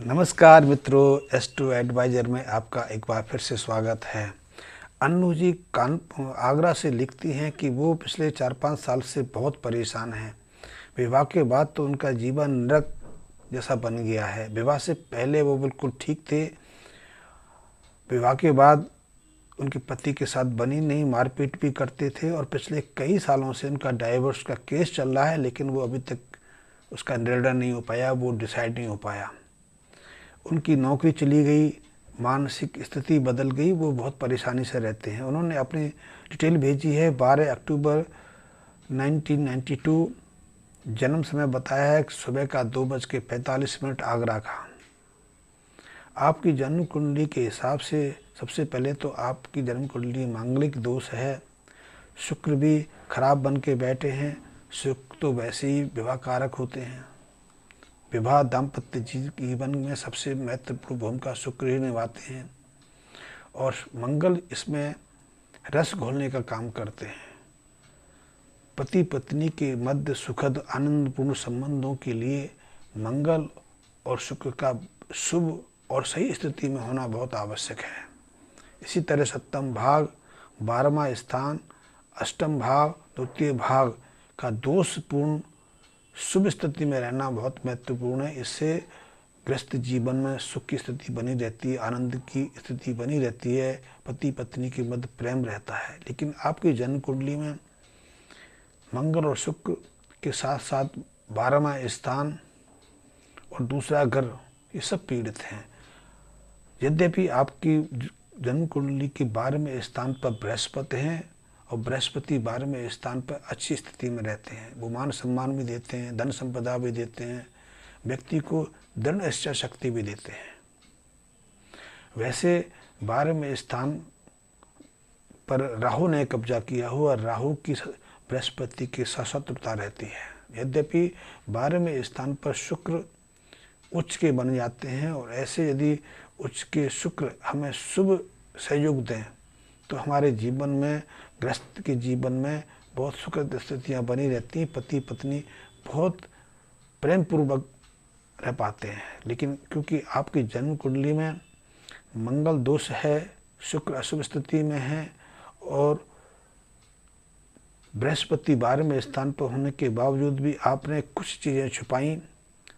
नमस्कार मित्रों, S2 adviser में आपका एक बार फिर से स्वागत है। अन्नू जी आगरा से लिखती हैं कि वो पिछले 4-5 साल से बहुत परेशान हैं। विवाह के बाद तो उनका जीवन नरक जैसा बन गया है। विवाह से पहले वो बिल्कुल ठीक थे, विवाह के बाद उनके पति के साथ बनी नहीं, मारपीट भी करते थे और पिछले कई सालों से उनका डाइवोर्स का केस चल रहा है, लेकिन वो अभी तक उसका निर्णय नहीं हो पाया, वो डिसाइड नहीं हो पाया। उनकी नौकरी चली गई, मानसिक स्थिति बदल गई, वो बहुत परेशानी से रहते हैं। उन्होंने अपनी डिटेल भेजी है। 12 अक्टूबर 1992 जन्म समय बताया है, सुबह का 2:45 आगरा का। आपकी जन्म कुंडली के हिसाब से सबसे पहले तो आपकी जन्म कुंडली मांगलिक दोष है। शुक्र भी खराब बन के बैठे हैं। शुक्र तो वैसे ही विवाह कारक होते हैं। विवाह दाम्पत्य जीवन में सबसे महत्वपूर्ण भूमिका शुक्र ही निभाते हैं और मंगल इसमें रस घोलने का काम करते हैं। पति पत्नी के मध्य सुखद आनंदपूर्ण संबंधों के लिए मंगल और शुक्र का शुभ और सही स्थिति में होना बहुत आवश्यक है। इसी तरह सप्तम भाग, 12वां स्थान, अष्टम भाव, द्वितीय भाग का दोषपूर्ण शुभ स्थिति में रहना बहुत महत्वपूर्ण है। इससे ग्रस्त जीवन में सुख की स्थिति बनी रहती है, आनंद की स्थिति बनी रहती है, पति पत्नी के मध्य प्रेम रहता है। लेकिन आपकी जन्म कुंडली में मंगल और शुक्र के साथ साथ 12वां स्थान और दूसरा घर, ये सब पीड़ित हैं। यद्यपि आपकी जन्म कुंडली के 12वें स्थान पर बृहस्पति हैं और बृहस्पति 12वें स्थान पर अच्छी स्थिति में रहते हैं। वो मान सम्मान भी देते हैं, धन संपदा भी देते हैं, व्यक्ति को दृढ़ इच्छा शक्ति भी देते हैं। वैसे 12वें स्थान पर राहु ने कब्जा किया हुआ, राहु की बृहस्पति के साथ शत्रुता रहती है। यद्यपि 12वें स्थान पर शुक्र उच्च के बन जाते हैं और ऐसे यदि उच्च के शुक्र हमें शुभ सहयोग दें तो हमारे जीवन में, ग्रस्त के जीवन में बहुत सुखद स्थितियाँ बनी रहती हैं। पति पत्नी बहुत प्रेम पूर्वक रह पाते हैं। लेकिन क्योंकि आपकी जन्म कुंडली में मंगल दोष है, शुक्र अशुभ स्थिति में है और बृहस्पति 12वें स्थान पर होने के बावजूद भी आपने कुछ चीज़ें छुपाई,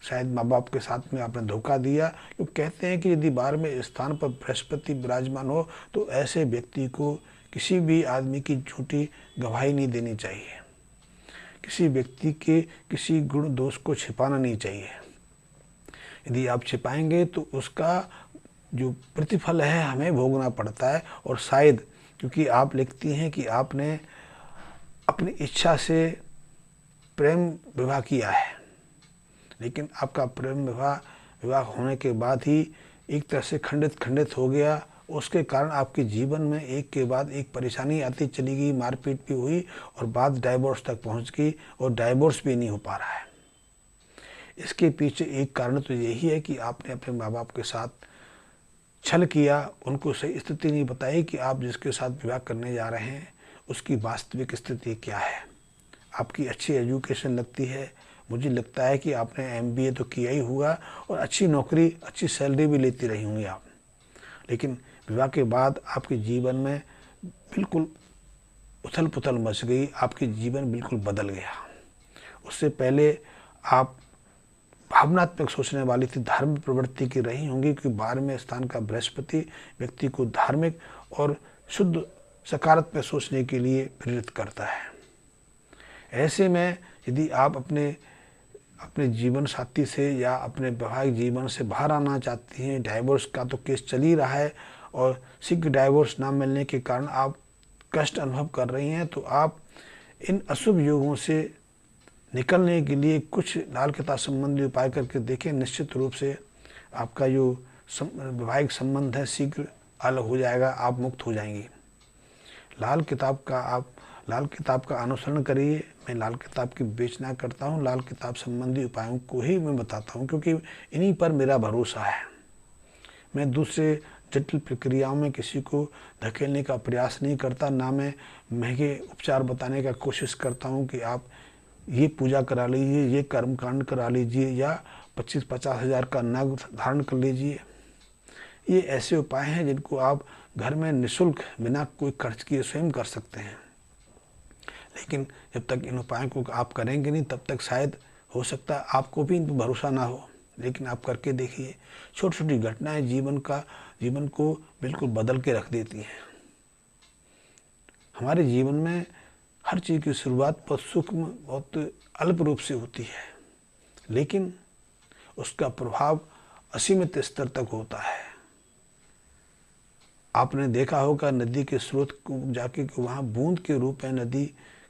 शायद माँ बाप के साथ में आपने धोखा दिया। क्योंकि कहते हैं कि यदि 12वें स्थान पर बृहस्पति विराजमान हो तो ऐसे व्यक्ति को किसी भी आदमी की झूठी गवाही नहीं देनी चाहिए, किसी व्यक्ति के किसी गुण दोष को छिपाना नहीं चाहिए। यदि आप छिपाएंगे तो उसका जो प्रतिफल है हमें भोगना पड़ता है। और शायद क्योंकि आप लिखती हैं कि आपने अपनी इच्छा से प्रेम विवाह किया है, लेकिन आपका प्रेम विवाह होने के बाद ही एक तरह से खंडित हो गया। उसके कारण आपके जीवन में एक के बाद एक परेशानी आती चली गई, मारपीट भी हुई और बात डाइवोर्स तक पहुंच गई और डाइवोर्स भी नहीं हो पा रहा है। इसके पीछे एक कारण तो यही है कि आपने अपने माँ बाप के साथ छल किया, उनको सही स्थिति नहीं बताई कि आप जिसके साथ विवाह करने जा रहे हैं उसकी वास्तविक स्थिति क्या है। आपकी अच्छी एजुकेशन लगती है, मुझे लगता है कि आपने MBA तो किया ही हुआ और अच्छी नौकरी, अच्छी सैलरी भी लेती रही होंगी आप। लेकिन विवाह के बाद आपके जीवन में बिल्कुल उथल पुथल मच गई, आपके जीवन बिल्कुल बदल गया। उससे पहले आप भावनात्मक सोचने वाली थी, धार्मिक प्रवृत्ति की रही होंगी, क्योंकि 12वें स्थान का बृहस्पति व्यक्ति को धार्मिक और शुद्ध सकारात्मक सोचने के लिए प्रेरित करता है। ऐसे में यदि आप अपने जीवन साथी से या अपने वैवाहिक जीवन से बाहर आना चाहती हैं, डाइवोर्स का तो केस चल ही रहा है और शीघ्र डाइवोर्स ना मिलने के कारण आप कष्ट अनुभव कर रही हैं, तो आप इन अशुभ योगों से निकलने के लिए कुछ लाल किताब संबंधी उपाय करके देखें। निश्चित रूप से आपका जो वैवाहिक संबंध है शीघ्र अलग हो जाएगा, आप मुक्त हो जाएंगी। लाल किताब का अनुसरण करिए। मैं लाल किताब की बेचना करता हूँ, लाल किताब संबंधी उपायों को ही मैं बताता हूँ, क्योंकि इन्हीं पर मेरा भरोसा है। मैं दूसरे जटिल प्रक्रियाओं में किसी को धकेलने का प्रयास नहीं करता, ना मैं महंगे उपचार बताने का कोशिश करता हूँ कि आप ये पूजा करा लीजिए, ये कर्मकांड करा लीजिए या 25-50 हज़ार का नग धारण कर लीजिए। ये ऐसे उपाय हैं जिनको आप घर में निःशुल्क बिना कोई खर्च किए स्वयं कर सकते हैं। लेकिन जब तक इन उपायों को आप करेंगे नहीं, तब तक शायद हो सकता है आपको भी इन पर भरोसा ना हो, लेकिन आप करके देखिए। छोटी छोटी घटनाएं जीवन को बिल्कुल बदल के रख देती हैं। हमारे जीवन में हर चीज़ की शुरुआत बहुत सूक्ष्म, बहुत अल्प रूप से होती है, लेकिन उसका प्रभाव असीमित स्तर तक होता है। आपने देखा होगा नदी के स्रोत को जाके वहाँ बूंद के रूप में नदी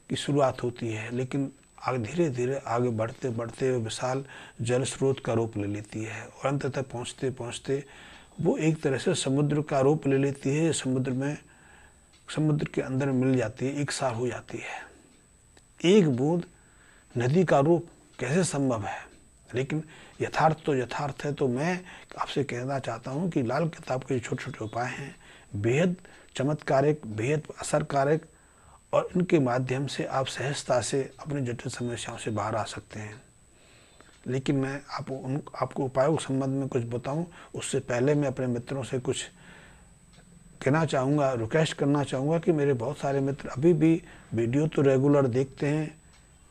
की शुरुआत होती है, लेकिन धीरे धीरे आगे बढ़ते बढ़ते विशाल जल स्रोत का रूप ले लेती है और अंत तक पहुँचते पहुँचते वो एक तरह से समुद्र का रूप ले लेती है। समुद्र के अंदर मिल जाती है, एक सार हो जाती है। एक बूंद नदी का रूप कैसे संभव है? लेकिन यथार्थ तो यथार्थ है। तो मैं आपसे कहना चाहता हूँ कि लाल किताब के छोटे छोटे उपाय हैं, बेहद चमत्कारिक, बेहद असरकारक, और इनके माध्यम से आप सहजता से अपनी जटिल समस्याओं से बाहर आ सकते हैं। लेकिन मैं आपको उपायों के संबंध में कुछ बताऊं, उससे पहले मैं अपने मित्रों से कुछ कहना चाहूँगा, रिक्वेस्ट करना चाहूँगा कि मेरे बहुत सारे मित्र अभी भी वीडियो तो रेगुलर देखते हैं,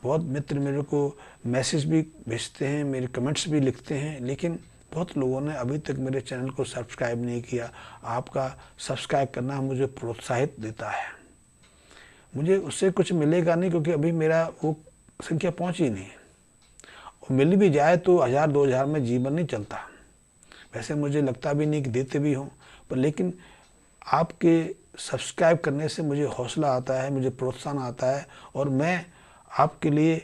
बहुत मित्र मेरे को मैसेज भी भेजते हैं, मेरे कमेंट्स भी लिखते हैं, लेकिन बहुत लोगों ने अभी तक मेरे चैनल को सब्सक्राइब नहीं किया। आपका सब्सक्राइब करना मुझे प्रोत्साहित देता है। मुझे उससे कुछ मिलेगा नहीं, क्योंकि अभी मेरा वो संख्या पहुंची नहीं, और मिल भी जाए तो 1000-2000 में जीवन नहीं चलता। वैसे मुझे लगता भी नहीं कि देते भी हों, पर लेकिन आपके सब्सक्राइब करने से मुझे हौसला आता है, मुझे प्रोत्साहन आता है, और मैं आपके लिए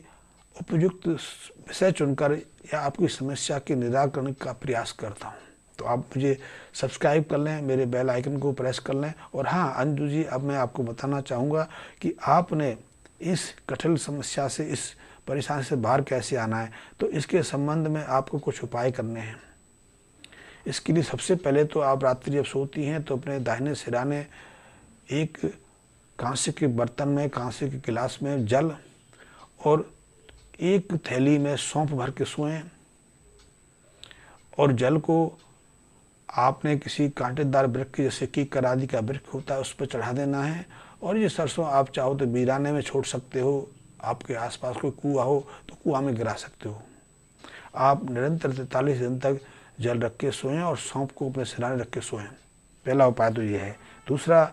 उपयुक्त विषय चुनकर या आपकी समस्या के निराकरण का प्रयास करता हूँ। तो आप मुझे सब्सक्राइब कर लें, मेरे बेल आइकन को प्रेस कर लें। और हाँ अंजू जी, अब मैं आपको बताना चाहूँगा कि आपने इस कठिन समस्या से, इस परेशानी से बाहर कैसे आना है, तो इसके संबंध में आपको कुछ उपाय करने हैं। इसके लिए सबसे पहले तो आप रात्रि जब सोती हैं तो अपने दाहिने सिराने एक कांसे के बर्तन में, कांसे के गिलास में जल और एक थैली में सौंफ भर के सोएं, और जल को आपने किसी कांटेदार वृक्ष जैसे कीकर आदि का वृक्ष होता है उस पर चढ़ा देना है। और ये सरसों आप चाहो तो वीराने में छोड़ सकते हो, आपके आसपास कोई कुआं हो तो कुआं में गिरा सकते हो। आप निरंतर 43 दिन तक जल रख के सोएं और सौंफ को अपने सिराने रख के सोएं। पहला उपाय तो ये है। दूसरा,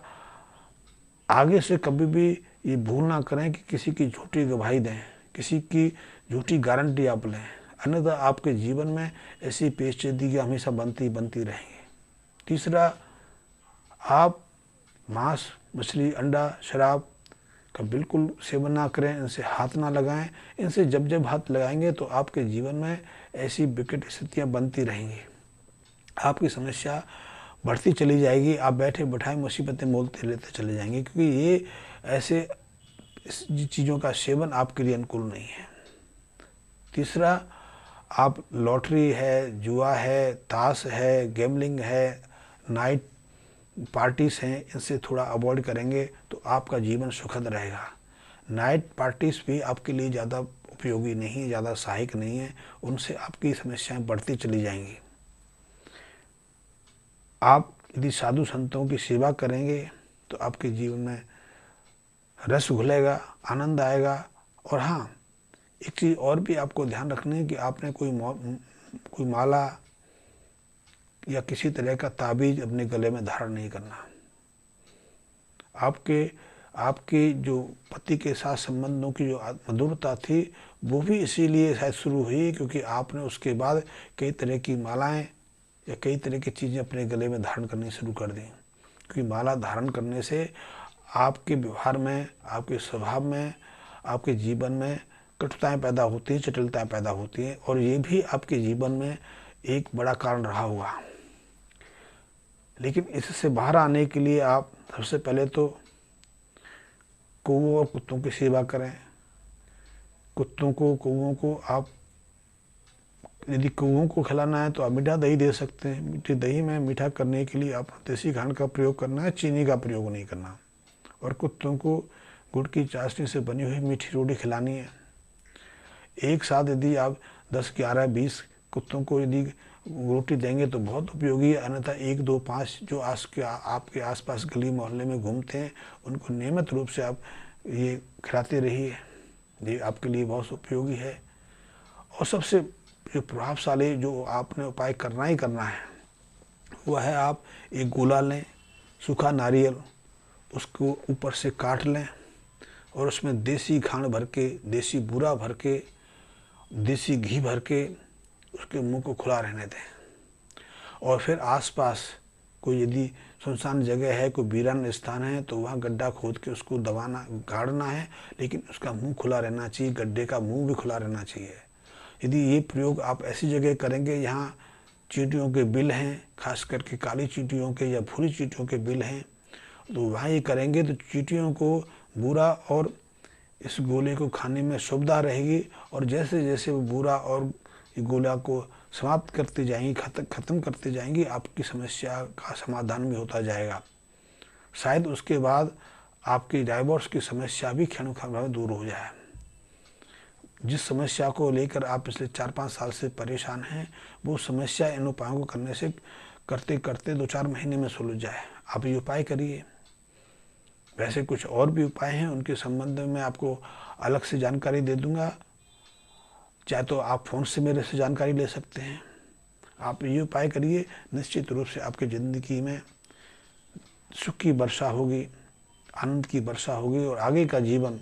आगे से कभी भी ये भूल ना करें कि किसी की झूठी गवाही दें, किसी की झूठी गारंटी आप लें, अन्यथा आपके जीवन में ऐसी पेचीदगियाँ हमेशा बनती रहेंगी। तीसरा, आप मांस, मछली, अंडा, शराब का बिल्कुल सेवन ना करें, इनसे हाथ ना लगाएं। इनसे जब जब हाथ लगाएंगे तो आपके जीवन में ऐसी विकट स्थितियाँ बनती रहेंगी, आपकी समस्या बढ़ती चली जाएगी, आप बैठे बैठाए मुसीबतें मोलते लेते चले जाएंगे, क्योंकि ये ऐसे चीज़ों का सेवन आपके लिए अनुकूल नहीं है। तीसरा, आप लॉटरी है, जुआ है, ताश है, गैमलिंग है, नाइट पार्टीज़ हैं, इनसे थोड़ा अवॉइड करेंगे तो आपका जीवन सुखद रहेगा। नाइट पार्टीज़ भी आपके लिए ज़्यादा उपयोगी नहीं, ज़्यादा सहायक नहीं है, उनसे आपकी समस्याएं बढ़ती चली जाएंगी। आप यदि साधु संतों की सेवा करेंगे तो आपके जीवन में रस घुलेगा, आनंद आएगा। और हाँ, एक चीज़ और भी आपको ध्यान रखनी है कि आपने कोई माला या किसी तरह का ताबीज अपने गले में धारण नहीं करना। आपके जो पति के साथ संबंधों की जो मधुरता थी वो भी इसीलिए शायद शुरू हुई क्योंकि आपने उसके बाद कई तरह की मालाएं या कई तरह की चीज़ें अपने गले में धारण करनी शुरू कर दी। क्योंकि माला धारण करने से आपके व्यवहार में, आपके स्वभाव में, आपके जीवन में कटुताएं पैदा होती हैं, जटिलताएं पैदा होती हैं, और ये भी आपके जीवन में एक बड़ा कारण रहा होगा। लेकिन इससे बाहर आने के लिए आप सबसे पहले तो कौवों और कुत्तों की सेवा करें। कौवों को आप यदि कौवों को खिलाना है तो आप मीठा दही दे सकते हैं। मीठे दही में मीठा करने के लिए आप देसी खांड का प्रयोग करना है, चीनी का प्रयोग नहीं करना। और कुत्तों को गुड़ की चाशनी से बनी हुई मीठी रोटी खिलानी है। एक साथ यदि आप 10, 11, 20 कुत्तों को यदि रोटी देंगे तो बहुत उपयोगी है, अन्यथा 1, 2, 5 जो आपके आसपास गली मोहल्ले में घूमते हैं उनको नियमित रूप से आप ये खिलाते रहिए, ये आपके लिए बहुत उपयोगी है। और सबसे जो प्रभावशाली जो आपने उपाय करना ही करना है वह है आप एक गोला लें, सूखा नारियल, उसको ऊपर से काट लें और उसमें देसी खांड भर के, देसी बूरा भर के, देसी घी भर के उसके मुंह को खुला रहने दें। और फिर आसपास कोई यदि सुनसान जगह है, कोई वीरान स्थान है तो वहाँ गड्ढा खोद के उसको दबाना, गाड़ना है, लेकिन उसका मुंह खुला रहना चाहिए, गड्ढे का मुंह भी खुला रहना चाहिए। यदि ये प्रयोग आप ऐसी जगह करेंगे यहाँ चींटियों के बिल हैं, खास करके काली चींटियों के या भूरी चींटियों के बिल हैं, तो वहाँ ये करेंगे तो चींटियों को बूरा और इस गोले को खाने में सुविधा रहेगी। और जैसे जैसे वो बूरा और गोला को समाप्त करते जाएंगी, ख़त्म करते जाएंगी, आपकी समस्या का समाधान भी होता जाएगा। शायद उसके बाद आपकी डाइवोर्स की समस्या भी क्षणिक में दूर हो जाए। जिस समस्या को लेकर आप पिछले 4-5 साल से परेशान हैं, वो समस्या इन उपायों को करने से करते करते 2-4 महीने में सुलझ जाए। आप ये उपाय करिए। वैसे कुछ और भी उपाय हैं, उनके संबंध में आपको अलग से जानकारी दे दूंगा, चाहे तो आप फ़ोन से मेरे से जानकारी ले सकते हैं। आप ये उपाय करिए, निश्चित रूप से आपकी ज़िंदगी में सुख की वर्षा होगी, आनंद की वर्षा होगी। और आगे का जीवन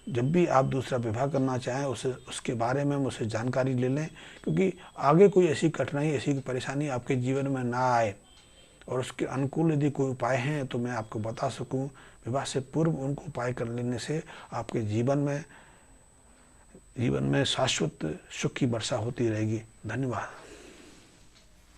जब भी आप दूसरा विवाह करना चाहें उसके बारे में मुझसे जानकारी ले लें, क्योंकि आगे कोई ऐसी कठिनाई, ऐसी परेशानी आपके जीवन में ना आए और उसके अनुकूल यदि कोई उपाय हैं तो मैं आपको बता सकूं। विवाह से पूर्व उनको उपाय कर लेने से आपके जीवन में शाश्वत सुख की वर्षा होती रहेगी। धन्यवाद।